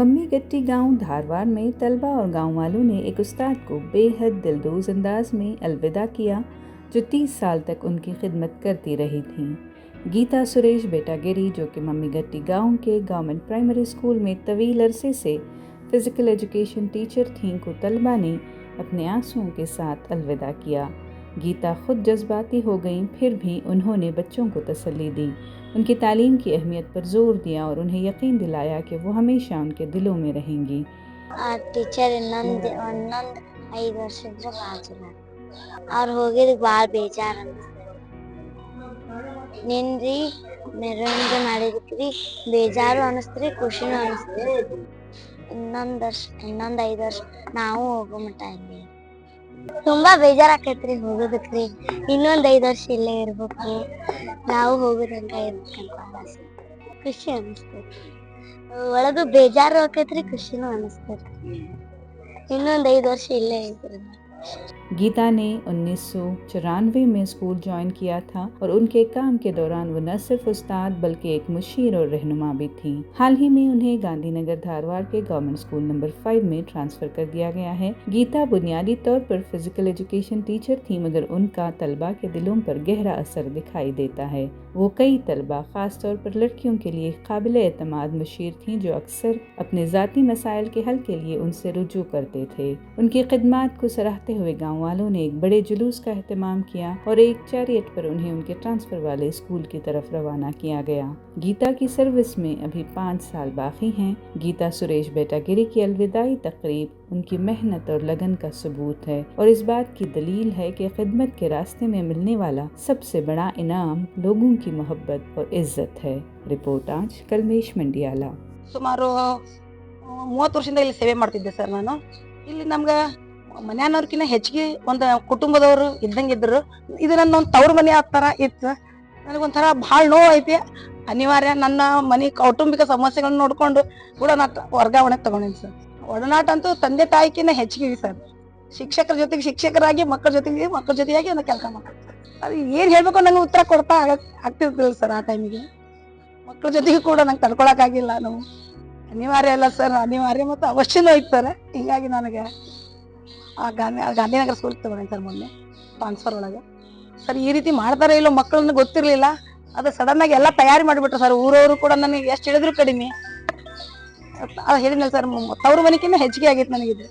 Mummy गट्टी गांव धारवाड़ में तलबा और गांव वालों ने एक उस्ताद को बेहद दिलदोज अंदाज में अलविदा किया जो 30 साल तक उनकी खिदमत करती रही थी। गीता सुरेश बेटागिरी, जो कि मम्मी गट्टी गांव के गवर्नमेंट प्राइमरी स्कूल में तवील अरसे से फ़िज़िकल एजुकेशन टीचर थीं, को तलबा ने अपने आंसुओं के साथ अलविदा किया। गीता खुद जज्बाती हो गईं, फिर भी उन्होंने बच्चों को तसल्ली दी, उनकी तालीम की अहमियत पर जोर दिया और उन्हें यकीन दिलाया कि वो हमेशा उनके दिलों में रहेंगी। टीचर ಇನ್ನೊಂದು 5 ವರ್ಷದ ಬಾಜುಲ ಅವ್ರು ಹೋಗಿದ್ ಭಾಳ ಬೇಜಾರ್ ಅನಿಸ್ತದೆ. ನಿನ್ರಿ ಮೆರವಣಿಗೆ ಮಾಡಿದಕ್ರಿ ಬೇಜಾರು ಅನಿಸ್ತ್ರಿ, ಖುಷಿನೂ ಅನಿಸ್ತ್ರಿ. ಇನ್ನೊಂದ್ 5 ವರ್ಷ ನಾವು ಹೋಗೋ ಮಟ್ಟ ಇಲ್ಲಿ ತುಂಬಾ ಬೇಜಾರಾಕೈತ್ರಿ ಹೋಗೋದಕ್ರಿ. ಇನ್ನೊಂದ್ 5 ವರ್ಷ ಇಲ್ಲೇ ಇರ್ಬೇಕು, ನಾವು ಹೋಗೋದಂಗ ಇರ್ಬೇಕಂತ ಆಸೆ. ಖುಷಿ ಅನಿಸ್ತೈತಿ, ಒಳಗೂ ಬೇಜಾರು ಆಕೈತ್ರಿ, ಖುಷಿನೂ ಅನಿಸ್ತೈತಿ. ಇನ್ನೊಂದ್ 5 ವರ್ಷ ಇಲ್ಲೇ ಇದ್ರೆ. गीता ने 1994 में स्कूल ज्वाइन किया था और उनके काम के दौरान वो न सिर्फ उस्ताद बल्कि एक मुशीर और रहनुमा भी थी। हाल ही में उन्हें गांधीनगर धारवाड़ के गवर्नमेंट स्कूल नंबर 5 में ट्रांसफर कर दिया गया है। गीता बुनियादी तौर पर फिजिकल एजुकेशन टीचर थी, मगर उनका तलबा के दिलों पर गहरा असर दिखाई देता है। वो कई तलबा, खास तौर पर लड़कियों के लिए काबिल एतमाद मुशीर थी, जो अक्सर अपने ज़ाती मसाइल के हल के लिए उनसे रुजू करते थे। उनकी खिदमात को सराहते हुए गाँव वालों ने एक बड़े जुलूस का एहतमाम किया और एक चैरियट पर उन्हें उनके ट्रांसफर वाले स्कूल की तरफ रवाना किया गया। गीता की सर्विस में अभी 5 साल बाकी हैं। गीता सुरेश बेटागिरी की अलविदाई तकरीब उनकी मेहनत और लगन का सबूत है और इस बात की दलील है कि खिदमत के रास्ते में मिलने वाला सबसे बड़ा इनाम लोगों की मोहब्बत और इज्जत है। रिपोर्ट आज कलमेश मंडियाला। ಸುಮಾರು 30 ವರ್ಷದಿಂದ ಇಲ್ಲಿ ಸೇವೆ ಮಾಡ್ತಿದ್ದೆ ಸರ್ ನಾನು. ಇಲ್ಲಿ ನಮ್ಗೆ ಮನ್ಯಾನವ್ರಕಿನ್ನ ಹೆಚ್ಚಿಗೆ ಒಂದು ಕುಟುಂಬದವರು ಇದ್ದಂಗಿದ್ರು. ಇದು ನನ್ನ ಒಂದು ತವ್ರ ಮನೆ ಆ ಥರ ಇತ್ತು. ನನಗೊಂಥರ ಭಾಳ ನೋವು ಐತಿ. ಅನಿವಾರ್ಯ ನನ್ನ ಮನೆ ಕೌಟುಂಬಿಕ ಸಮಸ್ಯೆಗಳನ್ನ ನೋಡ್ಕೊಂಡು ಕೂಡ ನಾನು ವರ್ಗಾವಣೆ ತಗೊಂಡಿನಿ ಸರ್. ಒಡನಾಟ ಅಂತೂ ತಂದೆ ತಾಯಿಕಿನ್ನ ಹೆಚ್ಚಿಗೆ ಸರ್. ಶಿಕ್ಷಕರ ಜೊತೆಗೆ ಶಿಕ್ಷಕರಾಗಿ, ಮಕ್ಕಳ ಜೊತೆಯಾಗಿ ಒಂದು ಕೆಲಸ ಮಾಡ್ತಾರೆ. ಅದು ಏನು ಹೇಳ್ಬೇಕು ನಂಗೆ ಉತ್ತರ ಕೊಡ್ತಾ ಆಗ್ತಿರ್ತಿಲ್ಲ ಸರ್. ಆ ಟೈಮಿಗೆ ಮಕ್ಕಳ ಜೊತೆಗೆ ಕೂಡ ನಂಗೆ ತಡ್ಕೊಳಕ್ಕಾಗಿಲ್ಲ. ನಾವು ಅನಿವಾರ್ಯ ಅಲ್ಲ ಸರ್, ಅನಿವಾರ್ಯ ಮತ್ತು ಅವಶ್ಯನೂ ಐತೆ ಸರ್. ಹಿಂಗಾಗಿ ನನಗೆ ಗಾಂಧಿನಗರ ಸ್ಕೂಲ್ ತಗೊಂಡೆ ಸರ್ ಮೊನ್ನೆ ಟ್ರಾನ್ಸ್ಫರ್ ಒಳಗೆ. ಸರ್ ಈ ರೀತಿ ಮಾಡ್ತಾರೆ ಇಲ್ಲೋ ಮಕ್ಕಳನ್ನ ಗೊತ್ತಿರಲಿಲ್ಲ. ಅದು ಸಡನ್ ಆಗಿ ಎಲ್ಲ ತಯಾರಿ ಮಾಡಿಬಿಟ್ರು ಸರ್. ಊರವರು ಕೂಡ ನನಗೆ ಎಷ್ಟು ಹೇಳಿದ್ರು ಕಡಿಮೆ. ಅದು ಹೇಳಿದ್ನಲ್ಲ ಸರ್, ತವ್ರ ಮನೆಗಿಂತ ಹೆಚ್ಚಿಗೆ ಆಗೈತೆ ನನಗಿದು.